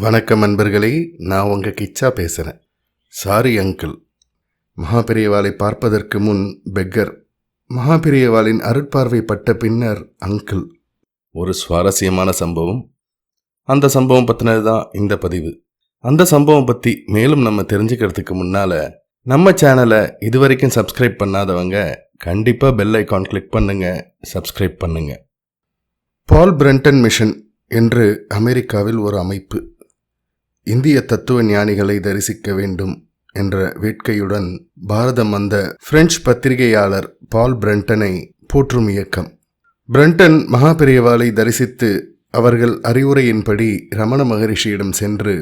வணக்கம் அன்பர்களே, நான் உங்கள் கிச்சா பேசுகிறேன். Sorry uncle. மகாபெரியவாளை பார்ப்பதற்கு முன் பெக்கர், மகாபெரியவாளின் அருட்பார்வை பட்ட பின்னர் அங்கிள். ஒரு சுவாரஸ்யமான சம்பவம். அந்த சம்பவம் பற்றினது தான் இந்த பதிவு. அந்த சம்பவம் பற்றி மேலும் நம்ம தெரிஞ்சுக்கிறதுக்கு முன்னால் நம்ம சேனலை இதுவரைக்கும் சப்ஸ்கிரைப் பண்ணாதவங்க கண்டிப்பாக பெல் ஐக்கான் கிளிக் பண்ணுங்கள், சப்ஸ்கிரைப் பண்ணுங்கள். பால் பிரண்டன் மிஷன் என்று அமெரிக்காவில் ஒரு அமைப்பு இந்திய தத்துவ ஞானிகளை தரிசிக்க வேண்டும் என்ற வேட்கையுடன் பாரதம் வந்த பிரெஞ்சு பத்திரிகையாளர் பால் பிரண்டனை போற்றும் இயக்கம். பிரண்டன் மகாபெரியவாளை தரிசித்து அவர்கள் அறிவுரையின்படி ரமண மகரிஷியிடம் சென்று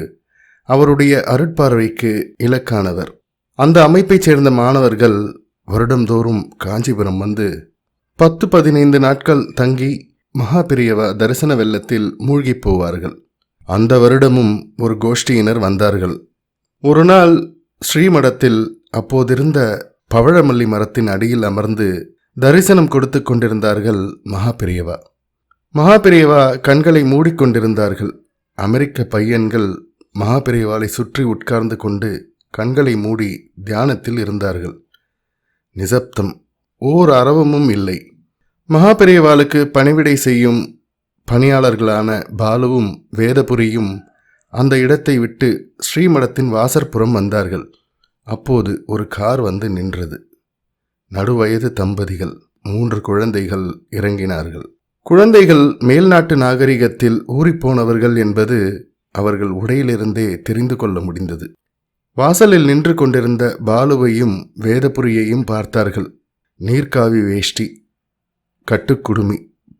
அவருடைய அருட்பார்வைக்கு இலக்கானவர். அந்த அமைப்பைச் சேர்ந்த மாணவர்கள் வருடந்தோறும் காஞ்சிபுரம் வந்து 10-15 நாட்கள் தங்கி மகாபெரியவா தரிசன வெள்ளத்தில் மூழ்கி போவார்கள். அந்த வருடமும் ஒரு கோஷ்டியினர் வந்தார்கள். ஒரு நாள் ஸ்ரீமடத்தில் அப்போதிருந்த பவழமல்லி மரத்தின் அடியில் அமர்ந்து தரிசனம் கொடுத்து கொண்டிருந்தார்கள் மகாபெரியவா. மகாபெரியவா கண்களை மூடிக்கொண்டிருந்தார்கள். அமெரிக்க பையன்கள் மகாபெரியவாளை சுற்றி உட்கார்ந்து கொண்டு கண்களை மூடி தியானத்தில் இருந்தார்கள். நிசப்தம், ஓர் அரவமும் இல்லை. மகாபெரியவாளுக்கு பணிவிடை செய்யும் பணியாளர்களான பாலுவும் வேதபுரியும் அந்த இடத்தை விட்டு ஸ்ரீமடத்தின் வாசற்புறம் வந்தார்கள். அப்போது ஒரு கார் வந்து நின்றது. நடுவயது தம்பதிகள், 3 குழந்தைகள் இறங்கினார்கள். குழந்தைகள் மேல்நாட்டு நாகரிகத்தில் ஊறிப்போனவர்கள் என்பது அவர்கள் உடையிலிருந்தே தெரிந்து கொள்ள முடிந்தது. வாசலில் நின்று கொண்டிருந்த பாலுவையும் வேதபுரியையும் பார்த்தார்கள். நீர்க்காவி வேஷ்டி, கட்டுக்குடுமி,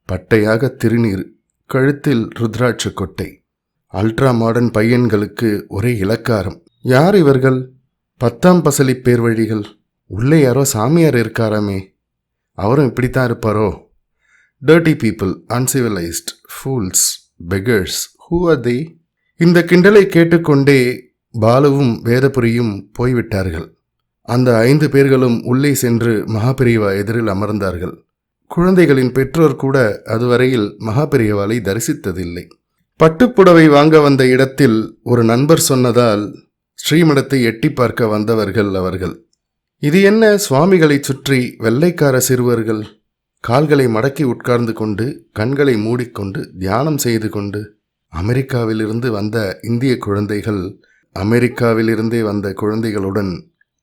பட்டையாக திருநீர், கழுத்தில் ருத்ராட்ச கொட்டை. அல்ட்ரா மாடர்ன் பையன்களுக்கு ஒரே இலக்காரம். யார் இவர்கள்? 10ஆம் பசலி பேர் வழிகள். உள்ளே யாரோ சாமியார் இருக்காராமே, அவரும் இப்படித்தான் இருப்பாரோ? Dirty people, uncivilised, fools, beggars, who are they? இந்த கிண்டலை கேட்டுக்கொண்டே பாலுவும் வேதபுரியும் போய்விட்டார்கள். அந்த 5 பேர்களும் உள்ளே சென்று மகாபெரியவா எதிரில் அமர்ந்தார்கள். குழந்தைகளின் பெற்றோர் கூட அதுவரையில் மகாபெரியவாளை தரிசித்ததில்லை. பட்டுப்புடவை வாங்க வந்த இடத்தில் ஒரு நண்பர் சொன்னதால் ஸ்ரீமடத்தை எட்டி பார்க்க வந்தவர்கள் அவர்கள். இது என்ன, சுவாமிகளை சுற்றி வெள்ளைக்கார சிறுவர்கள் கால்களை மடக்கி உட்கார்ந்து கொண்டு கண்களை மூடிக்கொண்டு தியானம் செய்து கொண்டு? அமெரிக்காவிலிருந்து வந்த இந்திய குழந்தைகள் அமெரிக்காவிலிருந்தே வந்த குழந்தைகளுடன்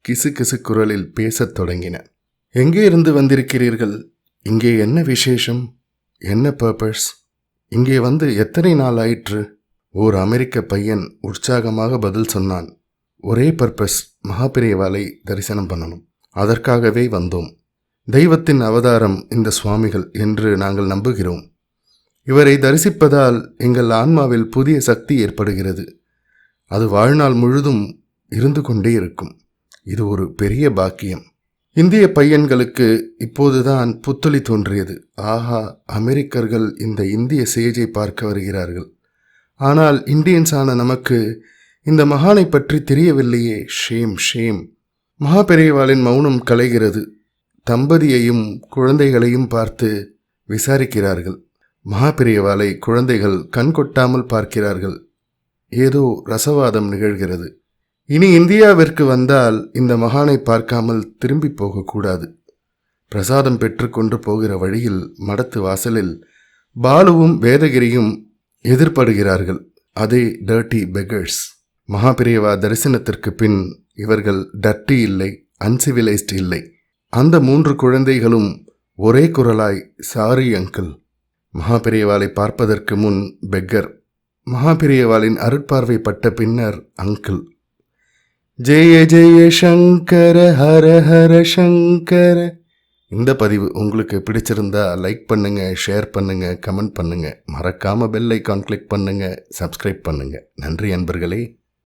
கிசு கிசு குரலில் பேசத் தொடங்கின. எங்கே இருந்து வந்திருக்கிறீர்கள்? இங்கே என்ன விசேஷம்? என்ன பர்பஸ்? இங்கே வந்து எத்தனை நாள் ஆயிற்று? ஓர் அமெரிக்க பையன் உற்சாகமாக பதில் சொன்னான். ஒரே பர்பஸ், மகாபெரியவாளை தரிசனம் பண்ணணும். அதற்காகவே வந்தோம். தெய்வத்தின் அவதாரம் இந்த சுவாமிகள் என்று நாங்கள் நம்புகிறோம். இவரை தரிசிப்பதால் எங்கள் ஆன்மாவில் புதிய சக்தி ஏற்படுகிறது. அது வாழ்நாள் முழுதும் இருந்து கொண்டே இருக்கும். இது ஒரு பெரிய பாக்கியம். இந்திய பையன்களுக்கு இப்போதுதான் புத்துளி தோன்றியது. ஆஹா, அமெரிக்கர்கள் இந்த இந்திய சேஜை பார்க்க வருகிறார்கள். ஆனால் இந்தியன்ஸான நமக்கு இந்த மகானை பற்றி தெரியவில்லையே. Shame, shame. மகாபெரியவாளின் மௌனம் கலைகிறது. தம்பதியையும் குழந்தைகளையும் பார்த்து விசாரிக்கிறார்கள். மகாபெரியவாளை குழந்தைகள் கண் கொட்டாமல் பார்க்கிறார்கள். ஏதோ ரசவாதம் நிகழ்கிறது. இனி இந்தியாவிற்கு வந்தால் இந்த மகானை பார்க்காமல் திரும்பி போகக்கூடாது. பிரசாதம் பெற்றுக்கொண்டு போகிற வழியில் மடத்து வாசலில் பாலுவும் வேதகிரியும் எதிர்படுகிறார்கள். அதே டர்ட்டி பெகர்ஸ். மகாபெரியவா தரிசனத்திற்கு பின் இவர்கள் டர்ட்டி இல்லை, அன்சிவிலைஸ்ட் இல்லை. அந்த 3 குழந்தைகளும் ஒரே குரலாய் சாரி அங்கிள். மகாபெரியவாளை பார்ப்பதற்கு முன் பெக்கர், மகாபெரியவாளின் அருட்பார்வை பட்ட பின்னர் அங்கிள். ஜெய ஜெய சங்கர, ஹர ஹர சங்கர. இந்த பதிவு உங்களுக்கு பிடிச்சிருந்தா லைக் பண்ணுங்க, ஷேர் பண்ணுங்க, கமெண்ட் பண்ணுங்க. மறக்காம பெல் ஐக்கான் கிளிக் பண்ணுங்க, சப்ஸ்கிரைப் பண்ணுங்க. நன்றி அன்பர்களே.